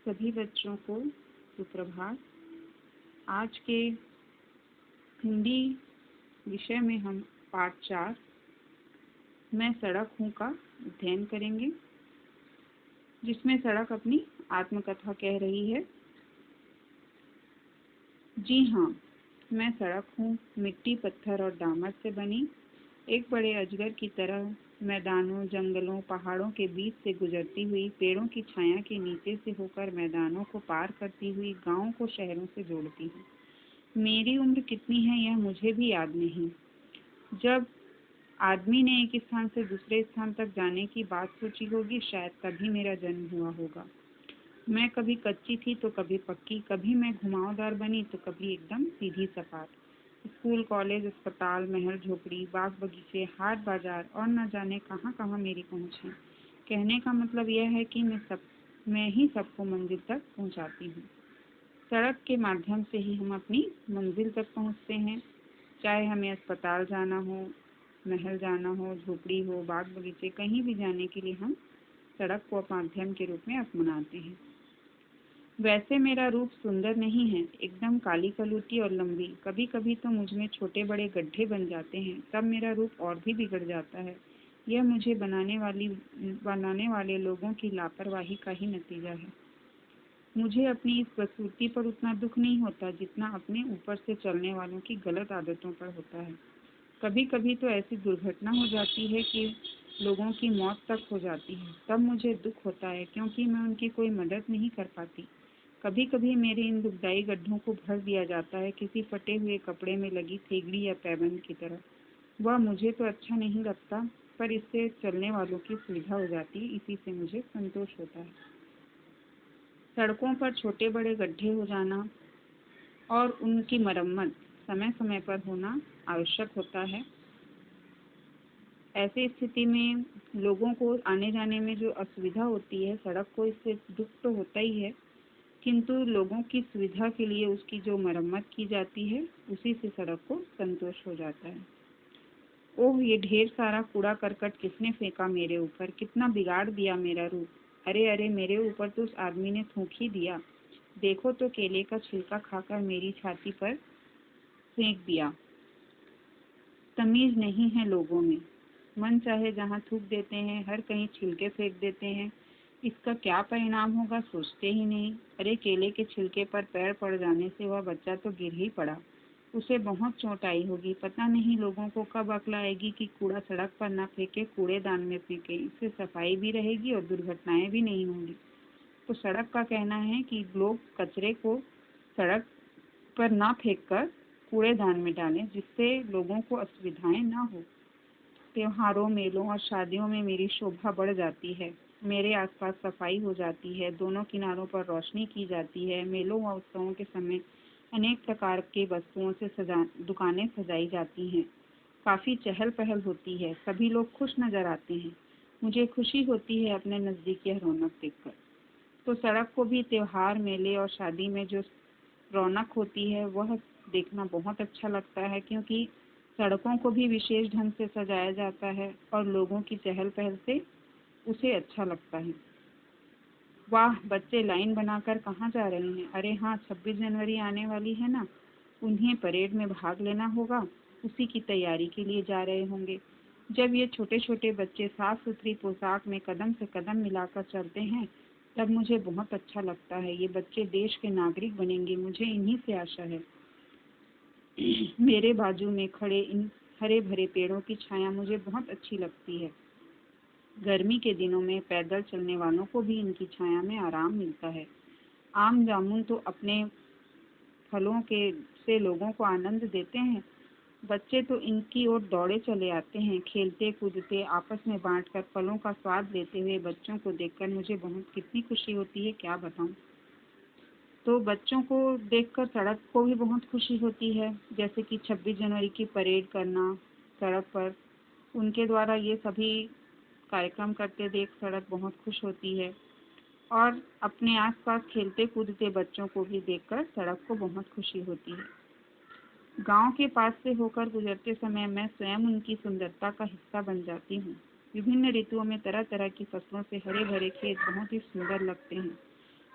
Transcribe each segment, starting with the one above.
सभी बच्चों को सुप्रभात। आज के हिंदी विषय में हम पाठ 4 मैं सड़क हूँ का अध्ययन करेंगे, जिसमें सड़क अपनी आत्मकथा कह रही है। जी हाँ, मैं सड़क हूँ, मिट्टी, पत्थर और डामर से बनी। एक बड़े अजगर की तरह मैदानों, जंगलों, पहाड़ों के बीच से गुजरती हुई, पेड़ों की छाया के नीचे से होकर मैदानों को पार करती हुई, गांवों को शहरों से जोड़ती हूँ। मेरी उम्र कितनी है यह मुझे भी याद नहीं। जब आदमी ने एक स्थान से दूसरे स्थान तक जाने की बात सोची होगी, शायद तभी मेरा जन्म हुआ होगा। मैं कभी कच्ची थी तो कभी पक्की, कभी मैं घुमावदार बनी तो कभी एकदम सीधी सपाट। स्कूल, कॉलेज, अस्पताल, महल, झोपड़ी, बाग बगीचे, हाट बाजार और न जाने कहाँ कहाँ मेरी पहुँच है। कहने का मतलब यह है कि मैं ही सबको मंजिल तक पहुँचाती हूँ। सड़क के माध्यम से ही हम अपनी मंजिल तक पहुँचते हैं। चाहे हमें अस्पताल जाना हो, महल जाना हो, झोपड़ी हो, बाग बगीचे, कहीं भी जाने के लिए हम सड़क को माध्यम के रूप में अपनाते हैं। वैसे मेरा रूप सुंदर नहीं है, एकदम काली कलूटी और लंबी। कभी कभी तो मुझ में छोटे बड़े गड्ढे बन जाते हैं, तब मेरा रूप और भी बिगड़ जाता है। यह मुझे बनाने वाले लोगों की लापरवाही का ही नतीजा है। मुझे अपनी इस प्रस्तुति पर उतना दुख नहीं होता जितना अपने ऊपर से चलने वालों की गलत आदतों पर होता है। कभी कभी तो ऐसी दुर्घटना हो जाती है कि लोगों की मौत तक हो जाती है। तब मुझे दुख होता है, क्योंकि मैं उनकी कोई मदद नहीं कर पाती। कभी कभी मेरे इन दुखदाई गड्ढों को भर दिया जाता है किसी फटे हुए कपड़े में लगी थेगड़ी या पैबंद की तरह। वह मुझे तो अच्छा नहीं लगता, पर इससे चलने वालों की सुविधा हो जाती है, इसी से मुझे संतोष होता है। सड़कों पर छोटे बड़े गड्ढे हो जाना और उनकी मरम्मत समय समय पर होना आवश्यक होता है। ऐसी स्थिति में लोगों को आने जाने में जो असुविधा होती है, सड़क को इससे दुख तो होता ही है, किंतु लोगों की सुविधा के लिए उसकी जो मरम्मत की जाती है, उसी से सड़क को संतोष हो जाता है। ओह, ये ढेर सारा कूड़ा करकट किसने फेंका मेरे ऊपर, कितना बिगाड़ दिया मेरा रूप। अरे अरे, मेरे ऊपर तो उस आदमी ने थूक ही दिया। देखो तो, केले का छिलका खाकर मेरी छाती पर फेंक दिया। तमीज नहीं है लोगों में, मन चाहे जहाँ थूक देते हैं, हर कहीं छिलके फेंक देते हैं। इसका क्या परिणाम होगा सोचते ही नहीं। अरे, केले के छिलके पर पैर पड़ जाने से वह बच्चा तो गिर ही पड़ा, उसे बहुत चोट आई होगी। पता नहीं लोगों को कब अक्ल आएगी कि कूड़ा सड़क पर ना फेंके, कूड़ेदान में फेंके। इससे सफाई भी रहेगी और दुर्घटनाएं भी नहीं होंगी। तो सड़क का कहना है कि लोग कचरे को सड़क पर ना फेंककर कूड़ेदान में डालें, जिससे लोगों को असुविधाएं ना हो। त्योहारों, मेलों और शादियों में मेरी शोभा बढ़ जाती है। मेरे आसपास सफाई हो जाती है, दोनों किनारों पर रोशनी की जाती है। मेलों व उत्सवों के समय अनेक प्रकार के वस्तुओं से दुकानें सजाई जाती हैं। काफी चहल पहल होती है, सभी लोग खुश नजर आते हैं। मुझे खुशी होती है अपने नजदीक यह रौनक देखकर। तो सड़क को भी त्योहार, मेले और शादी में जो रौनक होती है, वह देखना बहुत अच्छा लगता है, क्योंकि सड़कों को भी विशेष ढंग से सजाया जाता है और लोगों की चहल पहल से उसे अच्छा लगता है। वाह, बच्चे लाइन बनाकर कहाँ जा रहे हैं? अरे हाँ, 26 जनवरी आने वाली है ना, उन्हें परेड में भाग लेना होगा, उसी की तैयारी के लिए जा रहे होंगे। जब ये छोटे छोटे बच्चे साफ सुथरी पोशाक में कदम से कदम मिलाकर चलते हैं, तब मुझे बहुत अच्छा लगता है। ये बच्चे देश के नागरिक बनेंगे, मुझे इन्हीं से आशा है। मेरे बाजू में खड़े इन हरे भरे पेड़ों की छाया मुझे बहुत अच्छी लगती है। गर्मी के दिनों में पैदल चलने वालों को भी इनकी छाया में आराम मिलता है। आम जामुन तो अपने फलों के से लोगों को आनंद देते हैं। बच्चे तो इनकी ओर दौड़े चले आते हैं, खेलते कूदते, आपस में बांटकर फलों का स्वाद लेते हुए। बच्चों को देखकर मुझे बहुत कितनी खुशी होती है, क्या बताऊं। तो बच्चों को देखकर सड़क को भी बहुत खुशी होती है, जैसे कि 26 जनवरी की परेड करना सड़क पर, उनके द्वारा ये सभी कार्यक्रम करते देख सड़क बहुत खुश होती है। और अपने आसपास खेलते कूदते बच्चों को भी देखकर सड़क को बहुत खुशी होती है। गांव के पास से होकर गुजरते समय मैं स्वयं उनकी सुंदरता का हिस्सा बन जाती हूँ। विभिन्न ऋतुओं में तरह तरह की फसलों से हरे भरे खेत बहुत ही सुंदर लगते हैं।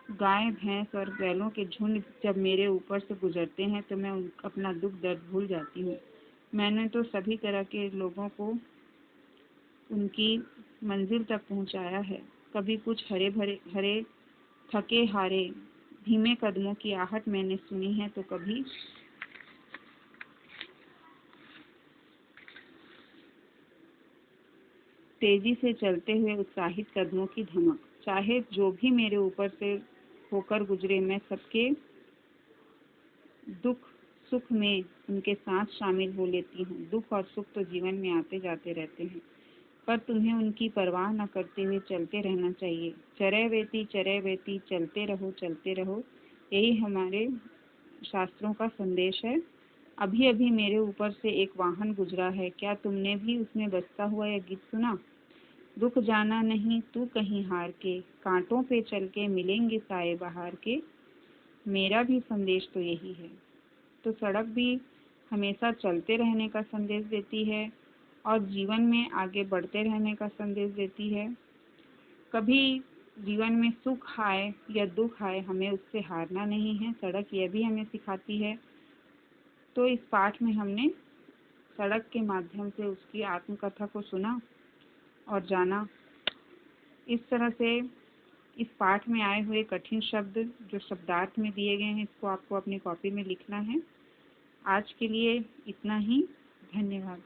गाय भैंस और बैलों के झुंड जब मेरे ऊपर से गुजरते हैं तो मैं अपना दुख दर्द भूल जाती हूँ। मैंने तो सभी तरह के लोगों को उनकी मंजिल तक पहुँचाया है। कभी कुछ हरे थके हारे धीमे कदमों की आहट मैंने सुनी है, तो कभी तेजी से चलते हुए उत्साहित कदमों की धमक। चाहे जो भी मेरे ऊपर से होकर गुजरे, मैं सबके दुख सुख में उनके साथ शामिल हो लेती हूँ। दुख और सुख तो जीवन में आते जाते रहते हैं, पर तुम्हें उनकी परवाह न करते हुए चलते रहना चाहिए। चरय वेती चलते रहो, यही हमारे शास्त्रों का संदेश है। अभी अभी मेरे ऊपर से एक वाहन गुजरा है, क्या तुमने भी उसमें बजता हुआ यह गीत सुना? दुख जाना नहीं तू कहीं हार के, कांटों पे चल के मिलेंगे साए बहार के। मेरा भी संदेश तो यही है। तो सड़क भी हमेशा चलते रहने का संदेश देती है और जीवन में आगे बढ़ते रहने का संदेश देती है। कभी जीवन में सुख आए या दुख आए, हमें उससे हारना नहीं है। सड़क यह भी हमें सिखाती है। तो इस पाठ में हमने सड़क के माध्यम से उसकी आत्मकथा को सुना और जाना। इस तरह से इस पाठ में आए हुए कठिन शब्द जो शब्दार्थ में दिए गए हैं, इसको आपको अपनी कॉपी में लिखना है। आज के लिए इतना ही। धन्यवाद।